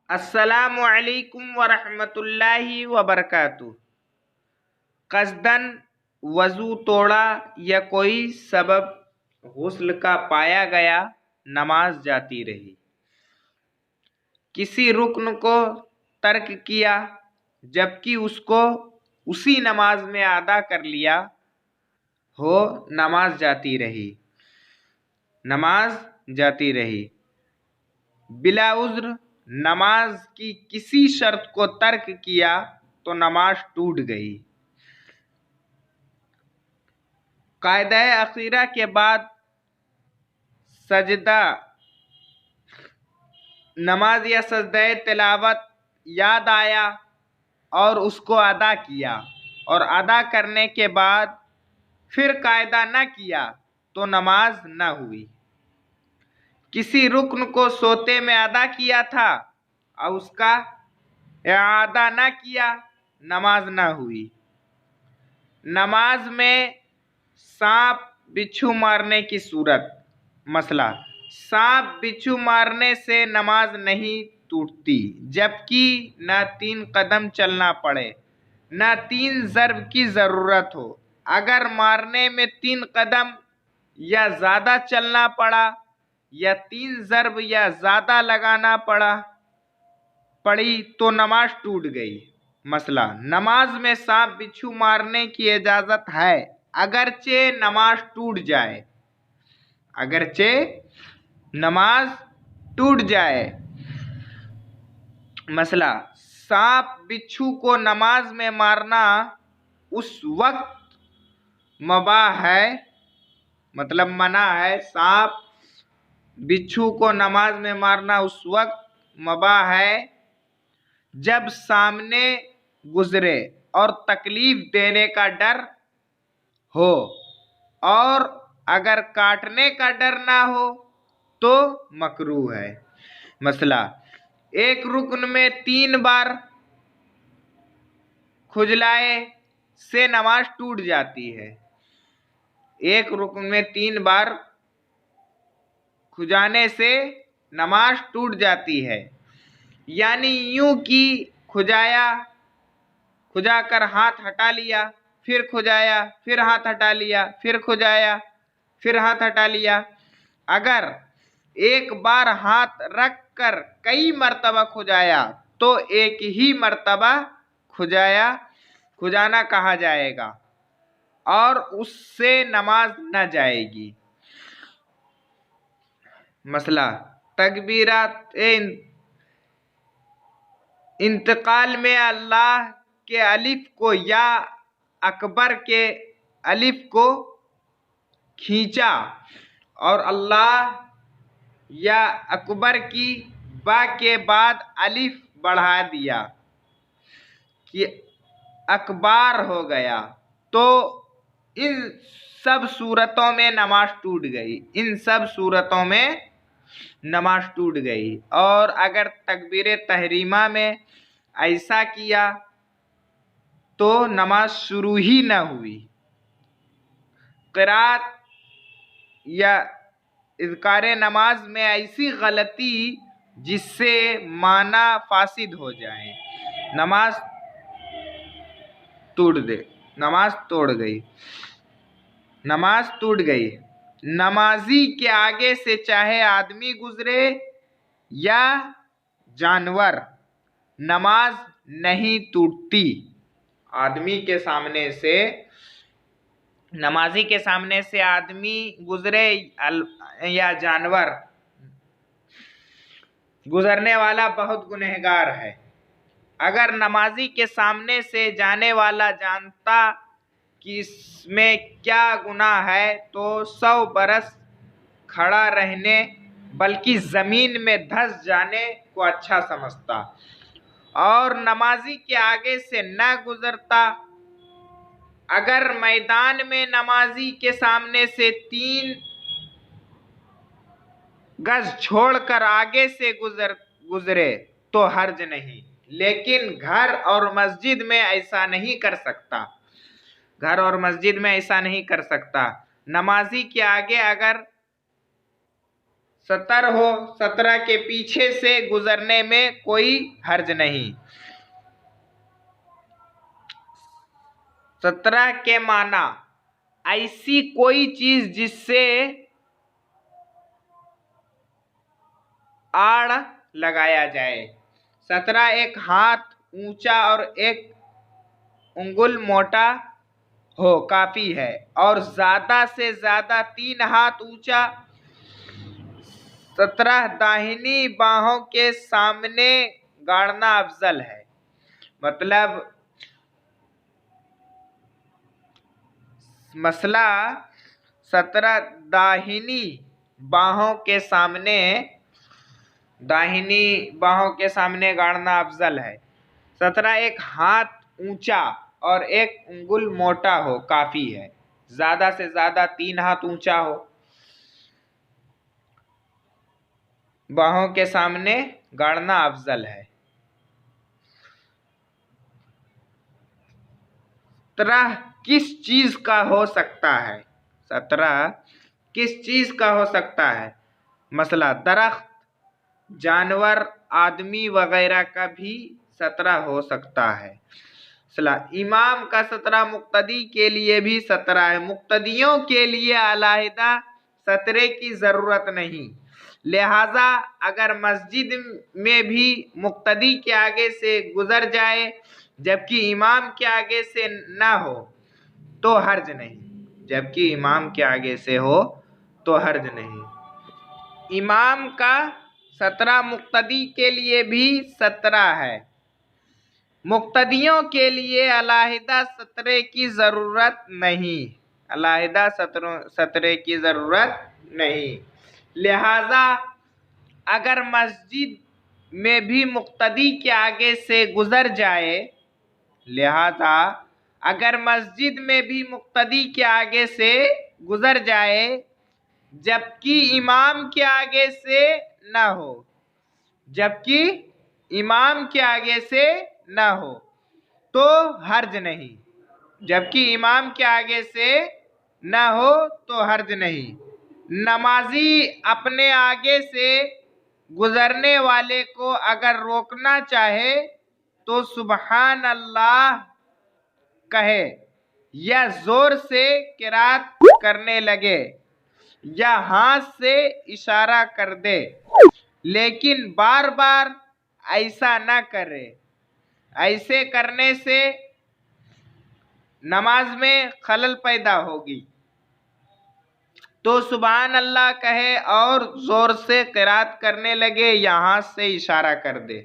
अस्सलामु अलैकुम वरहमतुल्लाहि वबरकातुह। कसदन वज़ू तोड़ा या कोई सबब गुस्ल का पाया गया, नमाज जाती रही। किसी रुक्न को तर्क किया जबकि उसको उसी नमाज में अदा कर लिया हो, नमाज जाती रही। नमाज जाती रही। बिला उज़्र नमाज की किसी शर्त को तर्क किया तो नमाज टूट गई। कायदा अखीरा के बाद सजदा नमाज या सजदा तिलावत याद आया और उसको अदा किया, और अदा करने के बाद फिर कायदा न किया तो नमाज न हुई। किसी रुक्न को सोते में अदा किया था और उसका इआदा न किया, नमाज न हुई। नमाज में सांप बिच्छू मारने की सूरत। मसला, सांप बिच्छू मारने से नमाज नहीं टूटती जबकि न 3 कदम चलना पड़े न 3 ज़र्ब की ज़रूरत हो। अगर मारने में 3 कदम या ज़्यादा चलना पड़ा या 3 ज़र्ब या ज़्यादा लगाना पड़ी तो नमाज टूट गई। मसला, नमाज में सांप बिच्छू मारने की इजाज़त है अगरचे नमाज टूट जाए। अगरचे नमाज टूट जाए। मसला, सांप बिच्छू को नमाज में मारना उस वक्त मुबाह है, मतलब मना है। सांप बिच्छू को नमाज में मारना उस वक्त मुबाह है जब सामने गुजरे और तकलीफ देने का डर हो, और अगर काटने का डर ना हो तो मकरूह है। मसला, एक रुक्न में 3 बार खुजलाए से नमाज टूट जाती है। एक रुक्न में 3 बार खुजाने से नमाज टूट जाती है, यानी यूं कि खुजाकर हाथ हटा लिया, फिर खुजाया, फिर हाथ हटा लिया, फिर खुजाया, फिर हाथ हटा लिया। अगर एक बार हाथ रख कर कई मर्तबा खुजाया तो एक ही मर्तबा खुजाना कहा जाएगा और उससे नमाज न जाएगी। मसला, तकबीरात इंतकाल में अल्लाह के अलिफ को या अकबर के अलिफ को खींचा और अल्लाह या अकबर की बा के बाद अलिफ बढ़ा दिया कि अकबार हो गया, तो इन सब सूरतों में नमाज टूट गई। इन सब सूरतों में नमाज टूट गई। और अगर तकबीर तहरीमा में ऐसा किया तो नमाज शुरू ही न हुई। क़िरात या इज़कार नमाज में ऐसी गलती जिससे माना फासिद हो जाए, नमाज तोड़ गई। नमाज टूट गई। नमाजी के आगे से चाहे आदमी गुजरे या जानवर, नमाज नहीं टूटती। आदमी के सामने से, नमाजी के सामने से आदमी गुजरे या जानवर, गुजरने वाला बहुत गुनहगार है। अगर नमाजी के सामने से जाने वाला जानता कि इसमें क्या गुनाह है तो 100 बरस खड़ा रहने बल्कि ज़मीन में धंस जाने को अच्छा समझता, और नमाजी के आगे से न गुजरता। अगर मैदान में नमाजी के सामने से 3 गज छोड़कर आगे से गुजरे तो हर्ज नहीं, लेकिन घर और मस्जिद में ऐसा नहीं कर सकता। घर और मस्जिद में ऐसा नहीं कर सकता। नमाजी के आगे अगर सतर हो, 17 के पीछे से गुजरने में कोई हर्ज नहीं। 17 के माना ऐसी कोई चीज जिससे आड़ लगाया जाए। 17 एक हाथ ऊंचा और एक उंगुल मोटा हो काफी है, और ज्यादा से ज्यादा 3 हाथ ऊंचा। 17 दाहिनी बाहों के सामने गाड़ना अफजल है। मतलब मसला 17 दाहिनी बाहों के सामने गाड़ना अफजल है। 17 एक हाथ ऊंचा और एक उंगुल मोटा हो काफी है, ज्यादा से ज्यादा 3 हाथ ऊंचा हो, बाहों के सामने गाड़ना अफजल है। 17 किस चीज का हो सकता है? 17 किस चीज का हो सकता है? मसला दरख्त, जानवर, आदमी वगैरह का भी 17 हो सकता है। मसला इमाम का 17 मुक्तदी के लिए भी 17 है। मुक्तदियों के लिए अलहदा 17 की जरूरत नहीं। लिहाजा अगर मस्जिद में भी मुक्तदी के आगे से गुजर जाए जबकि इमाम के आगे से ना हो तो हर्ज नहीं। जबकि इमाम के आगे से हो तो हर्ज नहीं। इमाम का 17 मुक्तदी के लिए भी 17 है। मुक्तदियों के लिए अलहदा 17 की जरूरत नहीं। अलहदा 17 की जरूरत नहीं। लिहाजा अगर मस्जिद में भी मुक्तदी के आगे से गुजर जाए जबकि इमाम के आगे से ना हो तो हर्ज नहीं। जबकि इमाम के आगे से ना हो तो हर्ज नहीं। नमाजी अपने आगे से गुजरने वाले को अगर रोकना चाहे तो सुबहान अल्लाह कहे या जोर से किरात करने लगे या हाथ से इशारा कर दे, लेकिन बार बार ऐसा ना करे। ऐसे करने से नमाज में खलल पैदा होगी। तो सुभान अल्लाह कहे और जोर से किरात करने लगे या हाथ से इशारा कर दे।